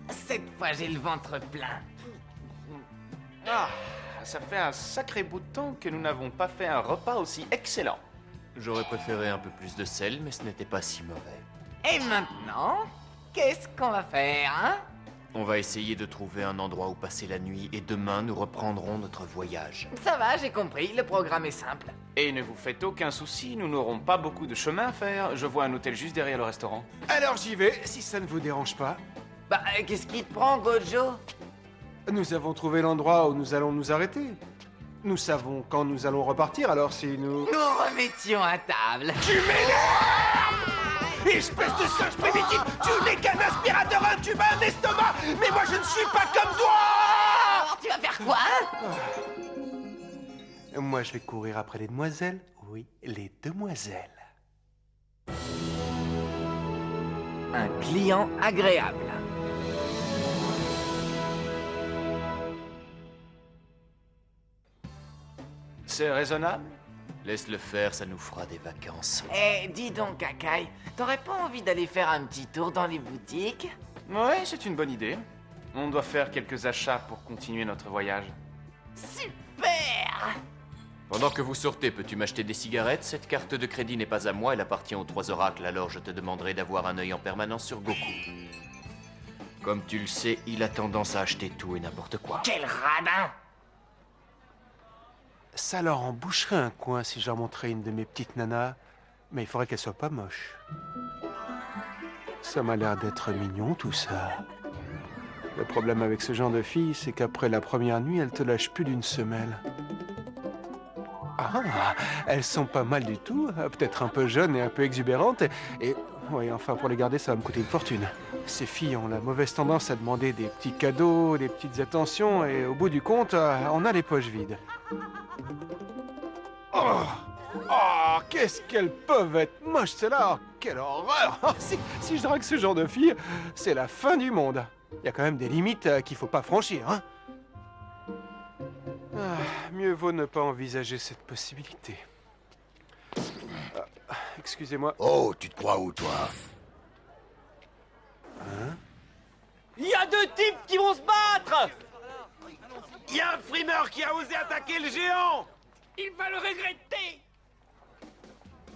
Cette fois, j'ai le ventre plein. Ah, ça fait un sacré bout de temps que nous n'avons pas fait un repas aussi excellent. J'aurais préféré un peu plus de sel, mais ce n'était pas si mauvais. Et maintenant, qu'est-ce qu'on va faire, hein? On va essayer de trouver un endroit où passer la nuit et demain nous reprendrons notre voyage. Ça va, j'ai compris, le programme est simple. Et ne vous faites aucun souci, nous n'aurons pas beaucoup de chemin à faire. Je vois un hôtel juste derrière le restaurant. Alors j'y vais, si ça ne vous dérange pas. Bah, qu'est-ce qui te prend, Gojo? Nous avons trouvé l'endroit où nous allons nous arrêter. Nous savons quand nous allons repartir, alors si nous... Nous remettions à table. Tu m'énerves! Espèce de singe primitif! Tu n'es qu'un aspirateur, tu as un estomac! Mais moi je ne suis pas comme toi! Alors, tu vas faire quoi, hein? Moi je vais courir après les demoiselles. Oui, les demoiselles. Un client agréable. C'est raisonnable? Laisse-le faire, ça nous fera des vacances. Eh, dis donc, Kakai, t'aurais pas envie d'aller faire un petit tour dans les boutiques? Ouais, c'est une bonne idée. On doit faire quelques achats pour continuer notre voyage. Super! Pendant que vous sortez, peux-tu m'acheter des cigarettes? Cette carte de crédit n'est pas à moi, elle appartient aux 3 oracles, alors je te demanderai d'avoir un œil en permanence sur Goku. Comme tu le sais, il a tendance à acheter tout et n'importe quoi. Quel radin! Ça leur emboucherait un coin si j'en montrais une de mes petites nanas. Mais il faudrait qu'elle soit pas moche. Ça m'a l'air d'être mignon tout ça. Le problème avec ce genre de fille, c'est qu'après la première nuit, elle te lâche plus d'une semelle. Ah, elles sont pas mal du tout, peut-être un peu jeunes et un peu exubérantes. Et oui, enfin, pour les garder, ça va me coûter une fortune. Ces filles ont la mauvaise tendance à demander des petits cadeaux, des petites attentions, et au bout du compte, on a les poches vides. Oh, oh, qu'est-ce qu'elles peuvent être moches, celles-là! Oh, quelle horreur! Oh, si je drague ce genre de filles, c'est la fin du monde. Il y a quand même des limites qu'il faut pas franchir, hein? Mieux vaut ne pas envisager cette possibilité. Excusez-moi. Oh, tu te crois où, toi? Hein? Il y a 2 types qui vont se battre! Il y a un frimeur qui a osé attaquer le géant! Il va le regretter!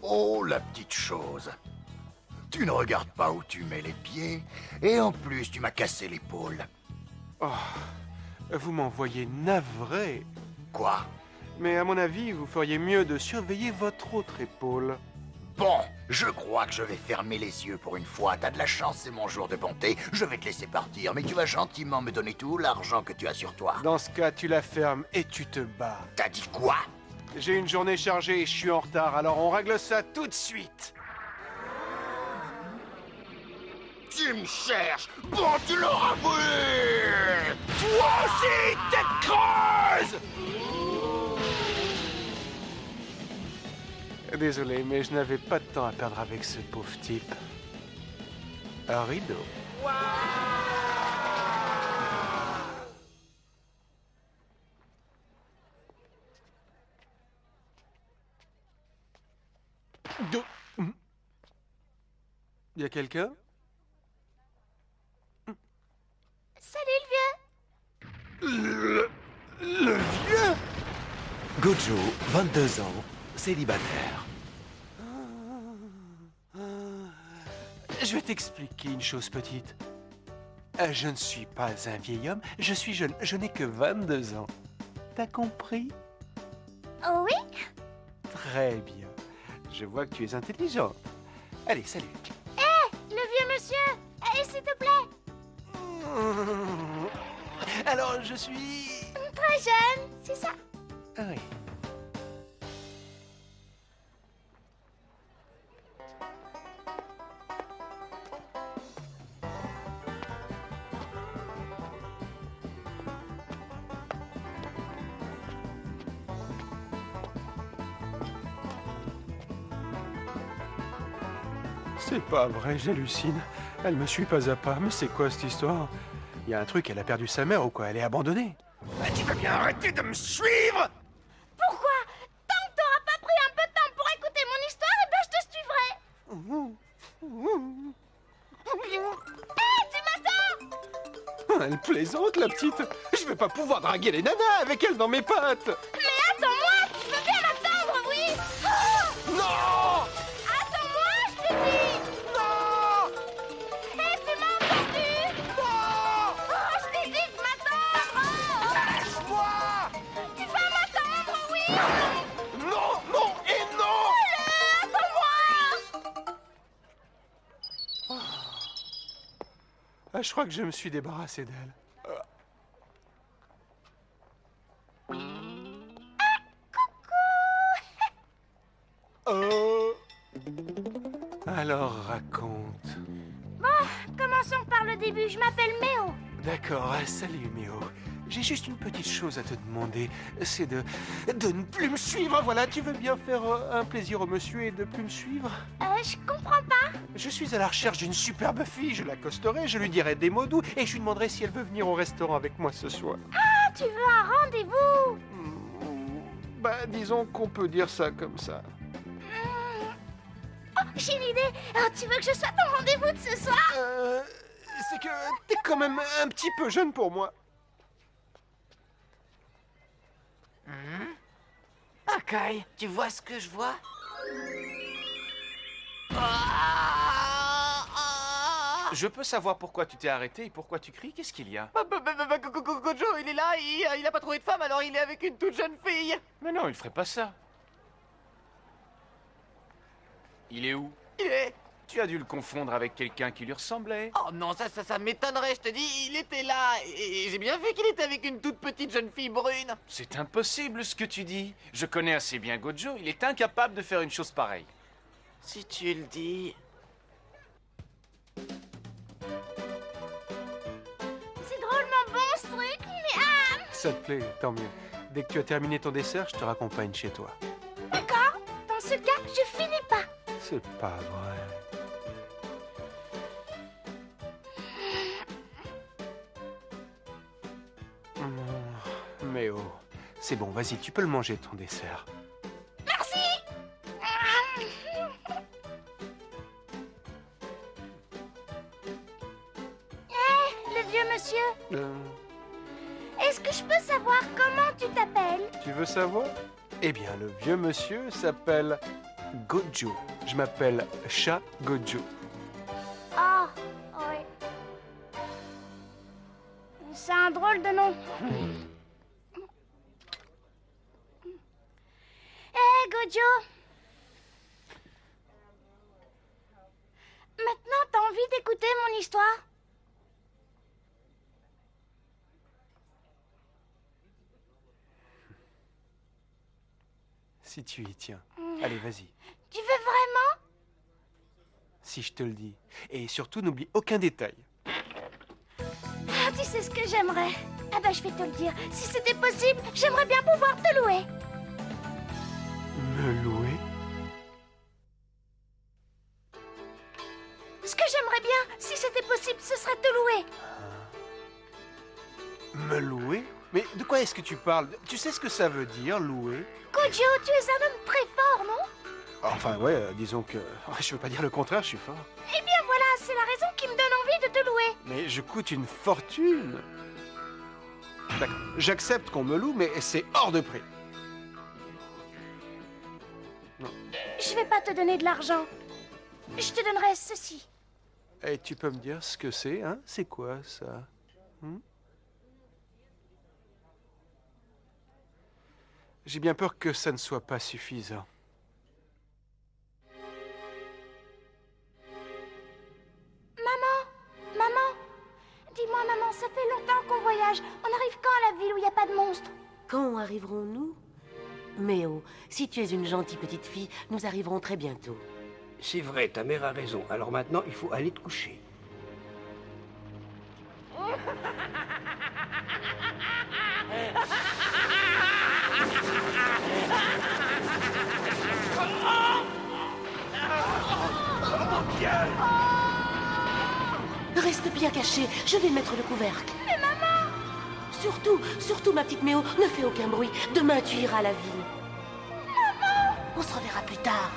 Oh, la petite chose. Tu ne regardes pas où tu mets les pieds, et en plus, tu m'as cassé l'épaule. Oh, vous m'envoyez navré. Quoi? Mais à mon avis, vous feriez mieux de surveiller votre autre épaule. Bon, je crois que je vais fermer les yeux pour une fois. T'as de la chance, c'est mon jour de bonté. Je vais te laisser partir, mais tu vas gentiment me donner tout l'argent que tu as sur toi. Dans ce cas, tu la fermes et tu te bats. T'as dit quoi? J'ai une journée chargée et je suis en retard, alors on règle ça tout de suite. Tu me cherches? Bon, tu l'auras vu! Toi aussi, tête creuse! Désolé, mais je n'avais pas de temps à perdre avec ce pauvre type. Un rideau. Y a quelqu'un? Salut le vieux! Le vieux? Gojo, 22 ans, célibataire. Je vais t'expliquer une chose petite. Je ne suis pas un vieil homme, je suis jeune, je n'ai que 22 ans. T'as compris? Oh oui? Très bien. Je vois que tu es intelligente. Allez, salut. Le vieux monsieur! S'il te plaît! Alors, je suis... Très jeune, c'est ça? Ah oui. C'est pas vrai, j'hallucine. Elle me suit pas à pas. Mais c'est quoi cette histoire? Il y a un truc, elle a perdu sa mère ou quoi? Elle est abandonnée. Tu veux bien arrêter de me suivre? Pourquoi? Tant que t'auras pas pris un peu de temps pour écouter mon histoire, eh ben je te suivrai! Tu m'attends? Elle plaisante, la petite. Je vais pas pouvoir draguer les nanas avec elle dans mes pattes. Mais attends-moi, tu veux bien m'attendre, oui? Oh, Non! attends-moi, je te dis! Non! Hé, tu m'as entendu? Non! Oh, je t'ai dit de m'attendre! Lâche-moi! Tu vas m'attendre, oui? Non, non et non! Attends-moi! Ah, je crois que je me suis débarrassé d'elle. Oh. Alors raconte. Commençons par le début, je m'appelle Méo. D'accord, salut Méo. J'ai juste une petite chose à te demander. C'est de ne plus me suivre. Voilà, tu veux bien faire un plaisir au monsieur et de plus me suivre? Je comprends pas. Je suis à la recherche d'une superbe fille. Je l'accosterai, je lui dirai des mots doux et je lui demanderai si elle veut venir au restaurant avec moi ce soir. Ah, tu veux un rendez-vous? Bah, disons qu'on peut dire ça comme ça. Oh, j'ai une idée. Oh, tu veux que je sois ton rendez-vous de ce soir? C'est que t'es quand même un petit peu jeune pour moi. Ok, tu vois ce que je vois? Je peux savoir pourquoi tu t'es arrêté et pourquoi tu cries? Qu'est-ce qu'il y a? Gojo, il est là, il a pas trouvé de femme, alors il est avec une toute jeune fille. Mais non, il ferait pas ça. Il est où? Il est... Tu as dû le confondre avec quelqu'un qui lui ressemblait. Oh non, ça m'étonnerait, je te dis, il était là, et j'ai bien vu qu'il était avec une toute petite jeune fille brune. C'est impossible ce que tu dis. Je connais assez bien Gojo, il est incapable de faire une chose pareille. Si tu le dis... C'est drôlement bon ce truc, mais Ça te plaît, tant mieux. Dès que tu as terminé ton dessert, je te raccompagne chez toi. d'accord. Dans ce cas, je finis pas. C'est pas vrai. Mais oh, c'est bon, vas-y, tu peux le manger ton dessert. Merci. Le vieux monsieur, est-ce que je peux savoir comment tu t'appelles? Tu veux savoir? Eh bien, le vieux monsieur s'appelle Gojo. Je m'appelle Chat Gojo. Ah, oui. C'est un drôle de nom. Hé, Gojo. Maintenant, t'as envie d'écouter mon histoire? Si tu y tiens. Allez, vas-y. Tu veux vraiment? Si je te le dis. Et surtout, n'oublie aucun détail. Ah, tu sais ce que j'aimerais? Ah bah, je vais te le dire. Si c'était possible, j'aimerais bien pouvoir te louer. Me louer? Ce que j'aimerais bien, si c'était possible, ce serait te louer. Me louer? Mais de quoi est-ce que tu parles? Tu sais ce que ça veut dire, louer? Gojo, tu es un homme très fort, non? Enfin, ouais, disons que... Je veux pas dire le contraire, je suis fort. Eh bien voilà, c'est la raison qui me donne envie de te louer. Mais je coûte une fortune. D'accord, j'accepte qu'on me loue, mais c'est hors de prix. Je vais pas te donner de l'argent. Je te donnerai ceci. Et tu peux me dire ce que c'est, hein? C'est quoi, ça? J'ai bien peur que ça ne soit pas suffisant. Maman, dis-moi maman, ça fait longtemps qu'on voyage. On arrive quand à la ville où il n'y a pas de monstres? Quand arriverons-nous? Méo, si tu es une gentille petite fille, nous arriverons très bientôt. C'est vrai, ta mère a raison. Alors maintenant, il faut aller te coucher. Reste bien caché, je vais mettre le couvercle. Mais maman! Surtout, ma petite Méo, ne fais aucun bruit. Demain, tu iras à la ville. Maman! On se reverra plus tard.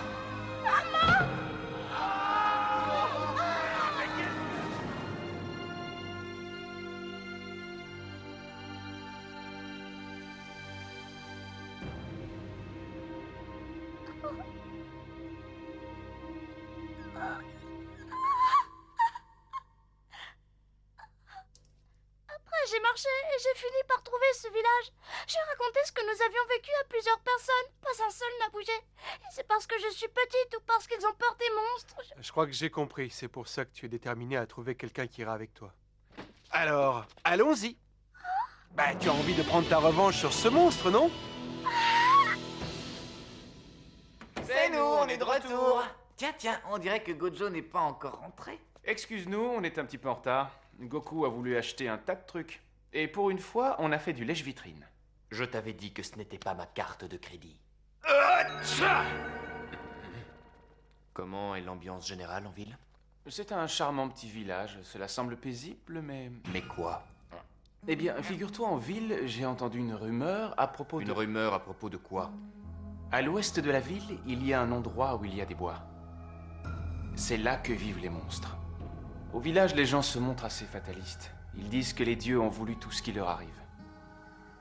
j'ai marché et j'ai fini par trouver ce village. J'ai raconté ce que nous avions vécu à plusieurs personnes. Pas un seul n'a bougé. Et c'est parce que je suis petite ou parce qu'ils ont peur des monstres. Je crois que j'ai compris. C'est pour ça que tu es déterminé à trouver quelqu'un qui ira avec toi. Alors, allons-y. Bah, tu as envie de prendre ta revanche sur ce monstre, non? C'est nous, on est de retour. Tiens, on dirait que Gojo n'est pas encore rentré. Excuse-nous, on est un petit peu en retard. Goku a voulu acheter un tas de trucs. Et pour une fois, on a fait du lèche-vitrine. Je t'avais dit que ce n'était pas ma carte de crédit. Comment est l'ambiance générale en ville? C'est un charmant petit village. Cela semble paisible, mais... Mais quoi? Eh bien, figure-toi, en ville, j'ai entendu une rumeur à propos Une rumeur à propos de quoi? À l'ouest de la ville, il y a un endroit où il y a des bois. C'est là que vivent les monstres. Au village, les gens se montrent assez fatalistes. Ils disent que les dieux ont voulu tout ce qui leur arrive.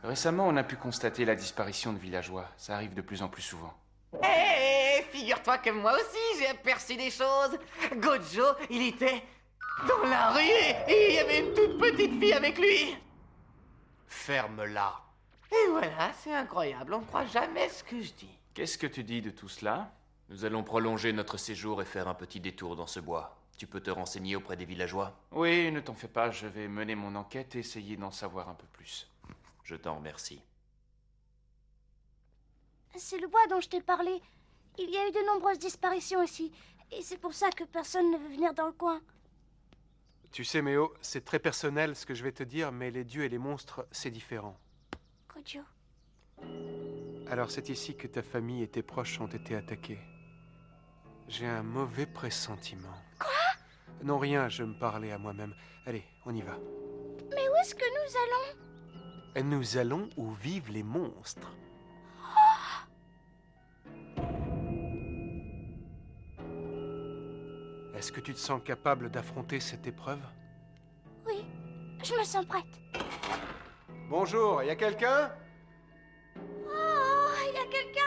Récemment, on a pu constater la disparition de villageois. Ça arrive de plus en plus souvent. Hé, figure-toi que moi aussi j'ai aperçu des choses. Gojo, il était dans la rue et il y avait une toute petite fille avec lui. Ferme-la. Et voilà, c'est incroyable, on ne croit jamais ce que je dis. Qu'est-ce que tu dis de tout cela? Nous allons prolonger notre séjour et faire un petit détour dans ce bois. Tu peux te renseigner auprès des villageois? Oui, ne t'en fais pas, je vais mener mon enquête et essayer d'en savoir un peu plus. Je t'en remercie. C'est le bois dont je t'ai parlé. Il y a eu de nombreuses disparitions ici. Et c'est pour ça que personne ne veut venir dans le coin. Tu sais, Méo, c'est très personnel ce que je vais te dire, mais les dieux et les monstres, c'est différent. Gojo. Alors c'est ici que ta famille et tes proches ont été attaqués. J'ai un mauvais pressentiment. Quoi? Non, rien, je me parlais à moi-même. Allez, on y va. Mais où est-ce que nous allons? Nous allons où vivent les monstres. Est-ce que tu te sens capable d'affronter cette épreuve? Oui, je me sens prête. Bonjour, y a quelqu'un? Oh, il y a quelqu'un?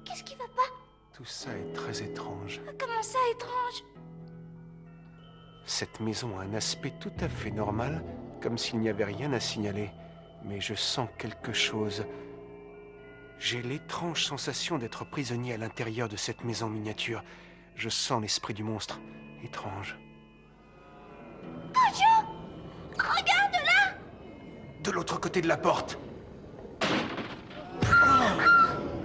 Qu'est-ce qui va pas? Tout ça est très étrange. Comment ça, étrange? Cette maison a un aspect tout à fait normal, comme s'il n'y avait rien à signaler. Mais je sens quelque chose. J'ai l'étrange sensation d'être prisonnier à l'intérieur de cette maison miniature. Je sens l'esprit du monstre. Étrange. Gojo! Regarde là! De l'autre côté de la porte.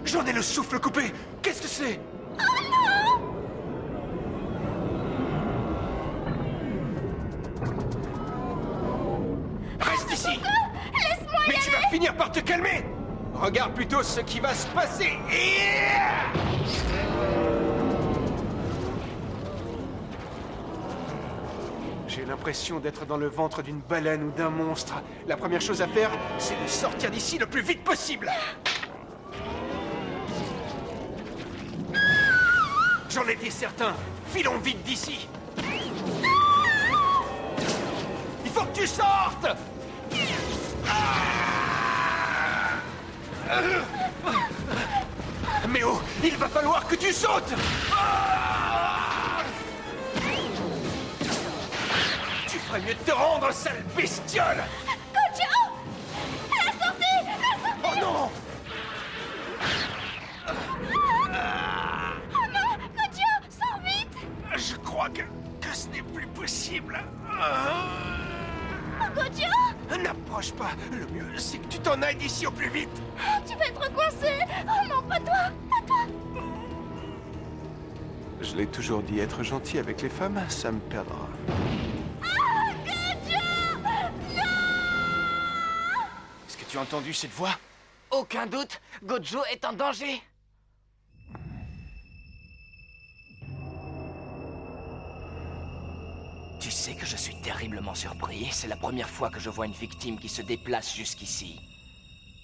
J'en ai le souffle coupé. Qu'est-ce que c'est? Reste ici! Laisse-moi y Mais tu vas finir par te calmer! Regarde plutôt ce qui va se passer! J'ai l'impression d'être dans le ventre d'une baleine ou d'un monstre. La première chose à faire, c'est de sortir d'ici le plus vite possible! J'en étais certain! Filons vite d'ici! Il faut que tu sortes! Méo, il va falloir que tu sautes! Tu ferais mieux de te rendre, sale bestiole! Gojo! La sortie! Oh non! Oh non! Gojo! Sors vite! Je crois que ce n'est plus possible. Oh, Gojo! N'approche pas. Le mieux, c'est que tu t'en ailles d'ici au plus vite. Tu vas être coincé! Oh non, pas toi! Pas toi! Je l'ai toujours dit, être gentil avec les femmes, ça me perdra. Ah, Gojo! Non! Est-ce que tu as entendu cette voix? Aucun doute, Gojo est en danger. Tu sais que je suis terriblement surpris. C'est la première fois que je vois une victime qui se déplace jusqu'ici.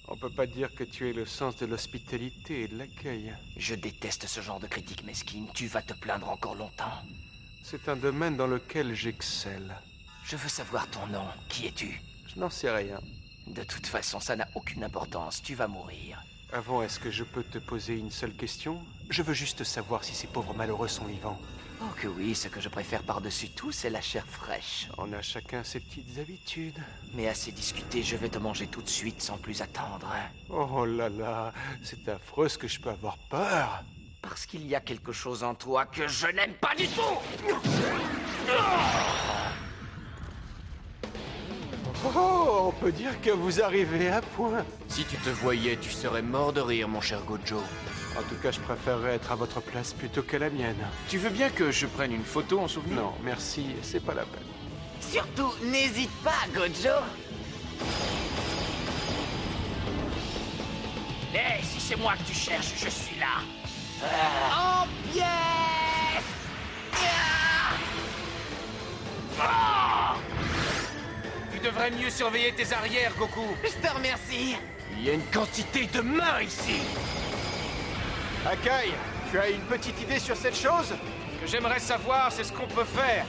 On peut pas dire que tu aies le sens de l'hospitalité et de l'accueil. Je déteste ce genre de critique mesquine. Tu vas te plaindre encore longtemps. C'est un domaine dans lequel j'excelle. Je veux savoir ton nom. Qui es-tu? Je n'en sais rien. De toute façon, ça n'a aucune importance. Tu vas mourir. Avant, est-ce que je peux te poser une seule question? Je veux juste savoir si ces pauvres malheureux sont vivants. Oh que oui, ce que je préfère par-dessus tout, c'est la chair fraîche. On a chacun ses petites habitudes. Mais assez discuté, je vais te manger tout de suite sans plus attendre. Oh là là, c'est affreux, ce que je peux avoir peur. Parce qu'il y a quelque chose en toi que je n'aime pas du tout. Oh, on peut dire que vous arrivez à point. Si tu te voyais, tu serais mort de rire, mon cher Gojo. En tout cas, je préférerais être à votre place plutôt que la mienne. Tu veux bien que je prenne une photo en souvenir? Non, merci, c'est pas la peine. Surtout, n'hésite pas, Gojo. Hé, si c'est moi que tu cherches, je suis là. En pièces. Tu devrais mieux surveiller tes arrières, Goku. Je te remercie. Il y a une quantité de mains ici. Akai, tu as une petite idée sur cette chose? Ce que j'aimerais savoir, c'est ce qu'on peut faire.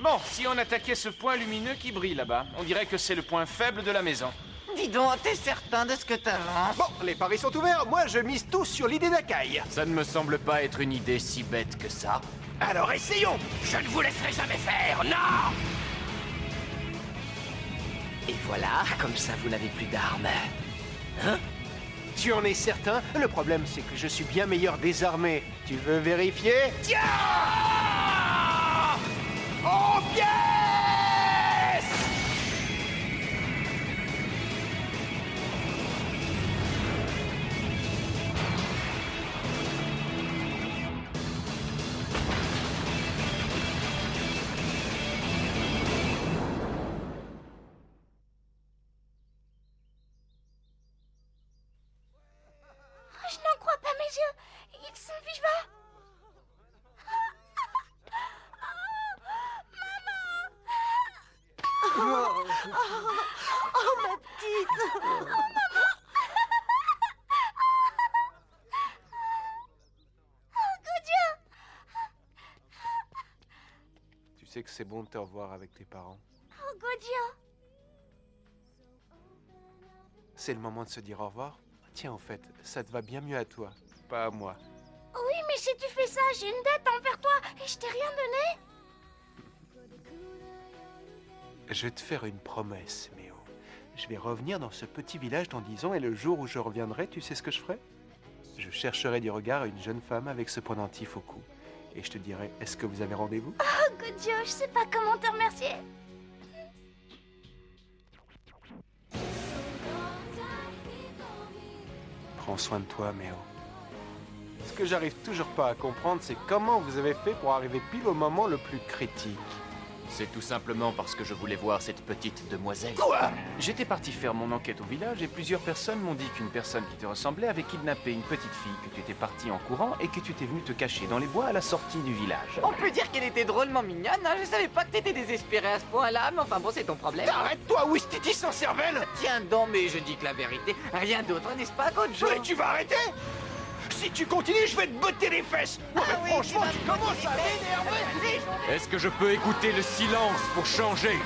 Bon, si on attaquait ce point lumineux qui brille là-bas, on dirait que c'est le point faible de la maison. Dis donc, t'es certain de ce que t'avances? Bon, les paris sont ouverts, moi je mise tout sur l'idée d'Akai. Ça ne me semble pas être une idée si bête que ça. Alors essayons. Je ne vous laisserai jamais faire. Non. Et voilà, comme ça vous n'avez plus d'armes. Tu en es certain? Le problème, c'est que je suis bien meilleur désarmé. Tu veux vérifier? Tiens. En pièces. Je n'en crois pas mes yeux. Ils sont vivants. Oh, ma petite. Tu sais que c'est bon de te revoir avec tes parents. Oh, Gojo. C'est le moment de se dire au revoir. Tiens, en fait, ça te va bien mieux à toi, pas à moi. Oui, mais si tu fais ça, j'ai une dette envers toi et je t'ai rien donné. Je vais te faire une promesse, Méo. Je vais revenir dans ce petit village dans 10 ans et le jour où je reviendrai, tu sais ce que je ferai? Je chercherai du regard une jeune femme avec ce pendentif au cou. Et je te dirai, est-ce que vous avez rendez-vous? Oh, Gojo, je sais pas comment te remercier. Prends soin de toi, Méo. Ce que j'arrive toujours pas à comprendre, c'est comment vous avez fait pour arriver pile au moment le plus critique. C'est tout simplement parce que je voulais voir cette petite demoiselle. Quoi? J'étais parti faire mon enquête au village et plusieurs personnes m'ont dit qu'une personne qui te ressemblait avait kidnappé une petite fille, que tu étais parti en courant et que tu étais venu te cacher dans les bois à la sortie du village. On peut dire qu'elle était drôlement mignonne, hein. Je savais pas que t'étais désespéré à ce point-là, mais enfin bon, c'est ton problème. Arrête-toi, Wistiti sans cervelle. Tiens donc, mais je dis que la vérité, rien d'autre, n'est-ce pas, Gojo? Mais tu vas arrêter. Si tu continues, je vais te botter les fesses. Non, mais franchement, tu commences à m'énerver. Est-ce que je peux écouter le silence pour changer?